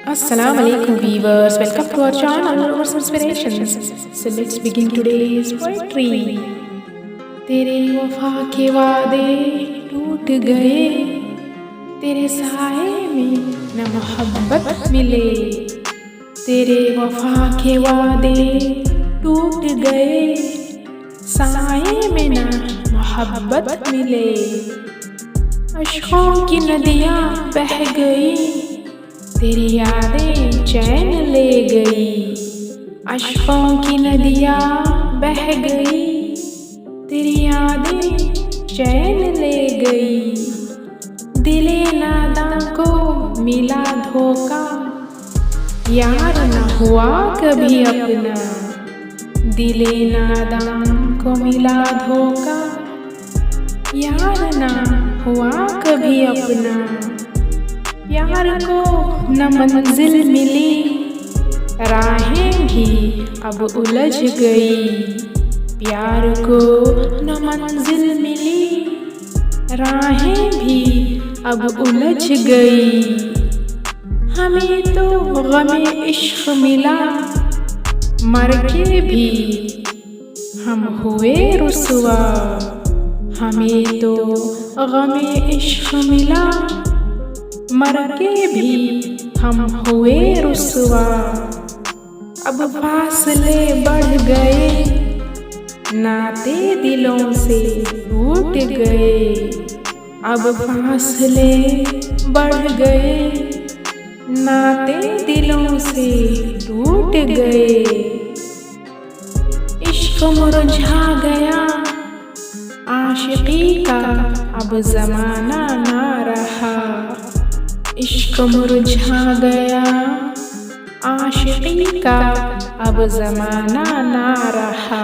Assalamu alaikum viewers, welcome to our channel Lovers Inspirations. So let's begin today's poetry. तेरे वफा के वादे टूट गए, तेरे साए में न मोहब्बत मिले। तेरे वफा के वादे टूट गए, साए में न मोहब्बत मिले। अश्कों की नदियाँ बह गई, तेरी यादें चैन ले गई। अश्कों की नदियाँ बह गई, तेरी यादें चैन ले गई। दिले नादां को मिला धोखा, यार न हुआ कभी अपना। दिले नादां को मिला धोखा, यार न हुआ कभी अपना। प्यार को न मंजिल मिली, राहें भी अब उलझ गई। प्यार को न मंजिल मिली, राहें भी अब उलझ गई। हमें तो गमे इश्क मिला, मर के भी हम हुए रुसवा। हमें तो गमे इश्क मिला, मर के भी हम हुए रुसवा। अब फासले बढ़ गए, नाते दिलों से टूट गए। अब फासले बढ़ गए, नाते दिलों से टूट गए। इश्क मुरझा गया, आशिकी का अब जमाना ना रहा। इश्क मुरझा गया, आशिकी का अब जमाना ना रहा।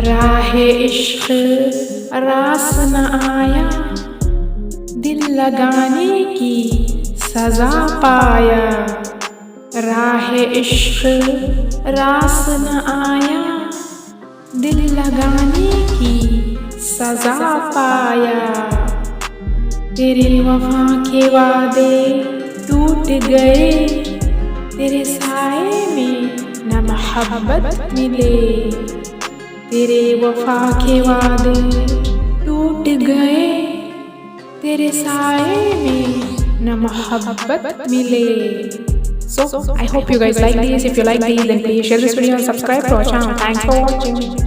राहे इश्क रास न आया, दिल लगाने की सजा पाया। राहे इश्क रास न आया, दिल लगाने की सजा पाया। तेरे वफा के वादे टूट गए, तेरे साए में न मोहब्बत मिले। तेरे वफा के वादे टूट गए, तेरे साए में न मोहब्बत मिले. So I hope you guys like this. If you like this, then please share this video and subscribe to our channel. Thanks for watching.